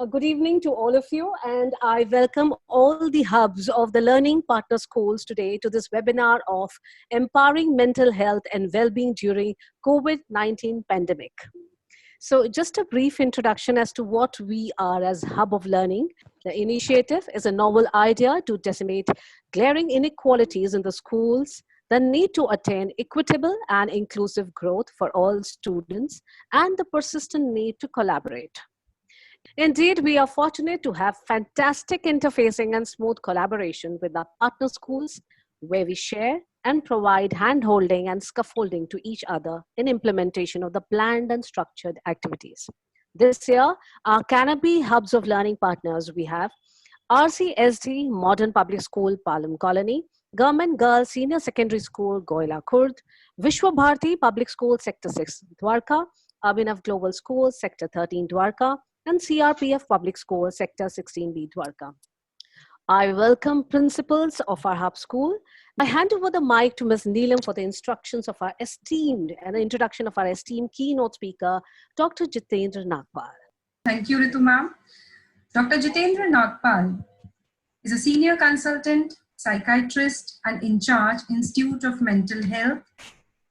Good evening to all of you, and I welcome all the hubs of the Learning Partner Schools today to this webinar of Empowering Mental Health and Wellbeing During COVID-19 Pandemic. So just a brief introduction as to what we are as Hub of Learning. The initiative is a novel idea to decimate glaring inequalities in the schools, the need to attain equitable and inclusive growth for all students, and the persistent need to collaborate. Indeed, we are fortunate to have fantastic interfacing and smooth collaboration with our partner schools, where we share and provide hand-holding and scaffolding to each other in implementation of the planned and structured activities. This year, our Canopy Hubs of Learning partners, we have RCSD Modern Public School, Palam Colony, Government Girls Senior Secondary School, Goila Khurd, Vishwa Bharati Public School, Sector 6, Dwarka, Abhinav Global School, Sector 13, Dwarka, and CRPF Public School, Sector 16B, Dwarka. I welcome principals of our hub school. I hand over the mic to Ms. Neelam for the instructions of our esteemed and the introduction of our esteemed keynote speaker, Dr. Jitendra Nagpal. Thank you, Ritu ma'am. Dr. Jitendra Nagpal is a senior consultant, psychiatrist, and in charge Institute of Mental Health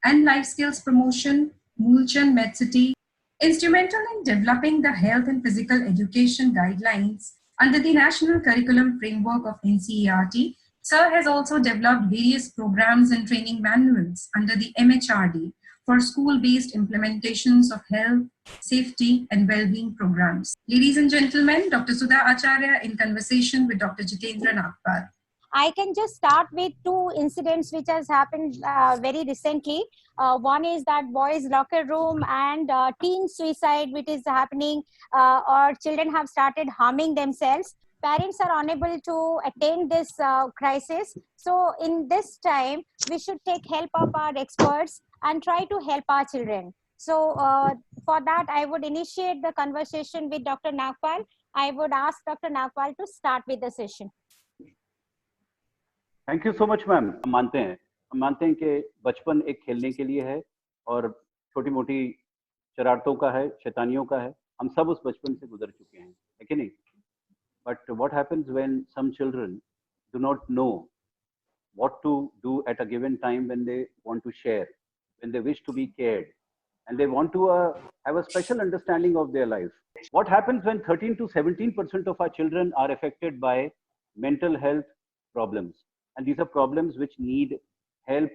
and Life Skills Promotion, Moolchand MedCity, instrumental in developing the health and physical education guidelines under the National Curriculum Framework of NCERT. Sir has also developed various programs and training manuals under the MHRD for school-based implementations of health, safety, and well-being programs. Ladies and gentlemen, Dr. Sudha Acharya in conversation with Dr. Jitendra Nagpal. I can just start with two incidents which has happened very recently. One is that boys' locker room and teen suicide which is happening, or children have started harming themselves. Parents are unable to attain this crisis. So in this time, we should take help of our experts and try to help our children. So for that, I would initiate the conversation with Dr. Nagpal. I would ask Dr. Nagpal to start with the session. Thank you so much ma'am. हम मानते हैं कि बचपन एक खेलने के लिए है और छोटी मोटी शरारतों का है, शैतानियों का है। हम सब उस बचपन से गुजर चुके हैं, है कि नहीं? But what happens when some children do not know what to do at a given time when they want to share, when they wish to be cared and they want to have a special understanding of their life. What happens when 13 to 17% of our children are affected by mental health problems? And these are problems which need help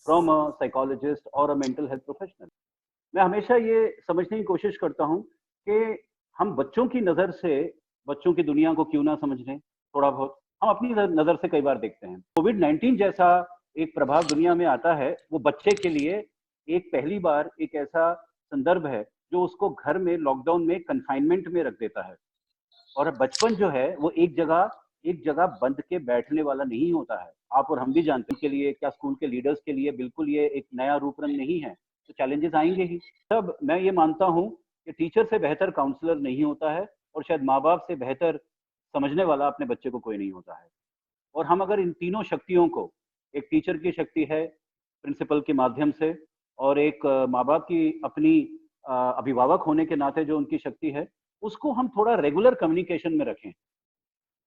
from a psychologist or a mental health professional. मैं हमेशा ये समझने की कोशिश करता हूँ कि हम बच्चों की नज़र से बच्चों की दुनिया को क्यों ना समझ लें, थोड़ा बहुत हम अपनी नज़र से कई बार देखते हैं। कोविड-19 जैसा एक प्रभाव दुनिया में आता है, वो बच्चे के लिए एक पहली बार एक ऐसा संदर्भ है जो उसको घर में लॉकडाउन में कन्फाइनमेंट में रख देता है। और बचपन जो है वो एक जगह बंद के बैठने वाला नहीं होता है। आप और हम भी जानते हैं, के लिए क्या स्कूल के लीडर्स के लिए बिल्कुल ये एक नया रूप रंग नहीं है, तो चैलेंजेस आएंगे ही। तब मैं ये मानता हूँ कि टीचर से बेहतर काउंसलर नहीं होता है और शायद माँ बाप से बेहतर समझने वाला अपने बच्चे को कोई नहीं होता है। और हम अगर इन तीनों शक्तियों को, एक टीचर की शक्ति है प्रिंसिपल के माध्यम से, और एक माँ बाप की अपनी अभिभावक होने के नाते जो उनकी शक्ति है, उसको हम थोड़ा रेगुलर कम्युनिकेशन में रखें।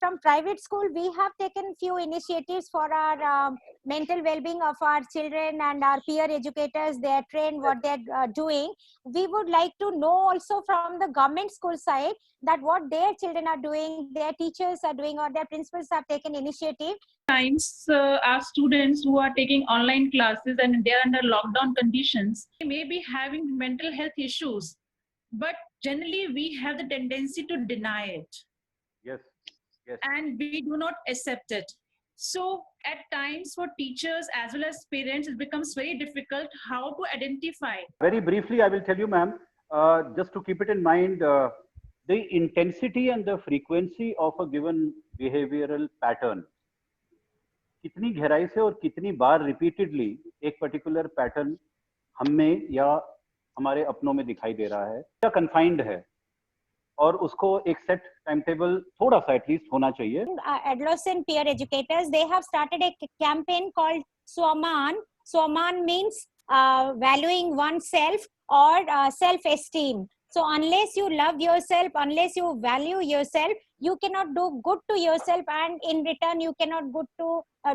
From private school, we have taken few initiatives for our mental well-being of our children, and our peer educators, they are trained what they are doing. We would like to know also from the government school side that what their children are doing, their teachers are doing, or their principals have taken initiative. Times our students who are taking online classes and they are under lockdown conditions, they may be having mental health issues, but generally we have the tendency to deny it. Yes. Yes. And we do not accept it. So at times for teachers as well as parents, it becomes very difficult how to identify. Very briefly, I will tell you, ma'am, just to keep it in mind, the intensity and the frequency of a given behavioral pattern, कितनी गहराई से और कितनी बार repeatedly एक particular pattern हम में या हमारे अपनों में दिखाई दे रहा है या confined है, और उसको एक सेट टाइम टेबल थोड़ा सा एटलीस्ट होना चाहिए। Adolescent peer educators, they have started a campaign called Swaman. Swaman means valuing oneself or self-esteem. So unless you love yourself, unless you value yourself, you cannot do good to yourself, and in return you cannot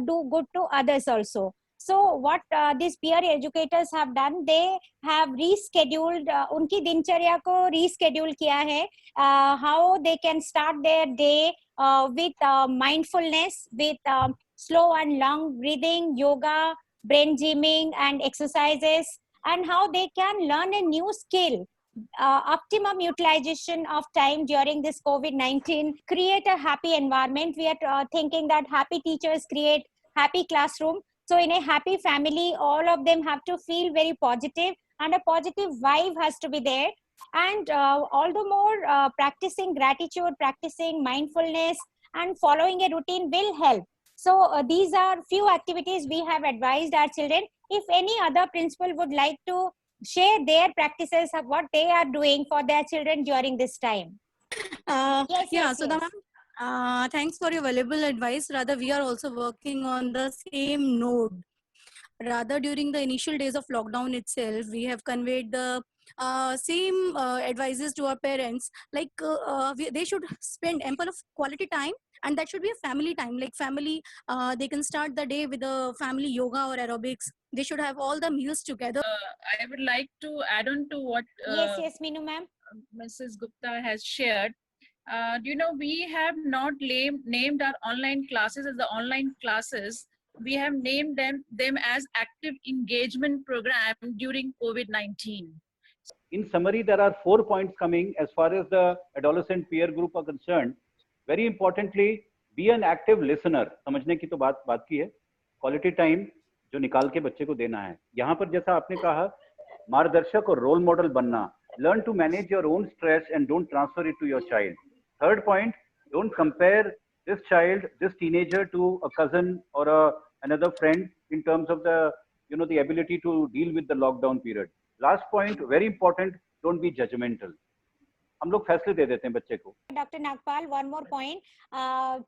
do good to others also. So what these peer educators have done, they have rescheduled, उनकी दिनचर्या को reschedule किया है, how they can start their day with mindfulness, with slow and long breathing, yoga, brain gymming and exercises, and how they can learn a new skill. Optimum utilization of time during this COVID-19, create a happy environment. We are thinking that happy teachers create happy classroom. So in a happy family, all of them have to feel very positive, and a positive vibe has to be there. And all the more practicing gratitude, practicing mindfulness, and following a routine will help. So these are few activities we have advised our children. If any other principal would like to share their practices of what they are doing for their children during this time. Yes. Thanks for your valuable advice. Rather, we are also working on the same node. Rather, during the initial days of lockdown itself, we have conveyed the same advices to our parents, like they should spend ample of quality time, and that should be a family time. Like family, they can start the day with a family yoga or aerobics. They should have all the meals together. I would like to add on to what Yes, Meenu ma'am. Mrs. Gupta has shared. We have not named our online classes as the online classes. We have named them as active engagement program during COVID-19. In summary, there are 4 points coming as far as the adolescent peer group are concerned. Very importantly, be an active listener. समझने की तो बात की है. Quality time जो निकाल के बच्चे को देना है. यहाँ पर जैसा आपने कहा, मार्गदर्शक और रोल मॉडल बनना. Learn to manage your own stress and don't transfer it to your child. Third point, don't compare this child, this teenager to a cousin or another friend in terms of the ability to deal with the lockdown period. Last point, very important, don't be judgmental. हम लोग फैसले दे देते हैं बच्चे को. Dr. Nagpal, one more point.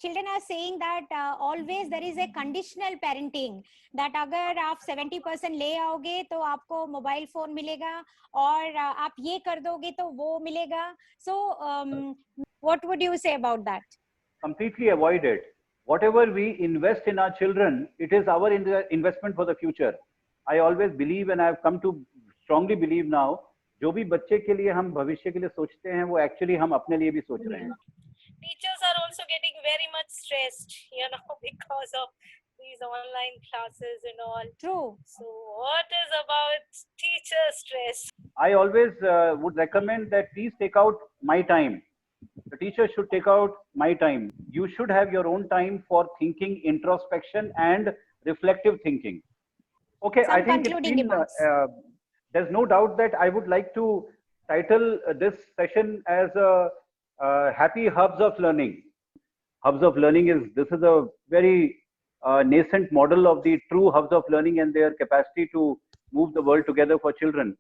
Children are saying that always there is a conditional parenting. That अगर आप 70% ले आओगे तो आपको मोबाइल फोन मिलेगा, और आप ये कर दोगे तो वो मिलेगा. So what would you say about that? Completely avoid it. Whatever we invest in our children, it is our investment for the future. I always believe, and I have come to strongly believe now, जो भी बच्चे के लिए हम भविष्य के लिए सोचते हैं वो एक्चुअली हम अपने लिए भी सोच रहे हैं. Teachers are also getting very much stressed, because of these online classes and all. True. So what is about teacher stress? I always would recommend that please take out my time. The teacher should take out my time. You should have your own time for thinking, introspection, and reflective thinking. Okay, Some I think concluding remarks. There's no doubt that I would like to title this session as Happy Hubs of Learning. Hubs of Learning this is a very nascent model of the true hubs of learning and their capacity to move the world together for children.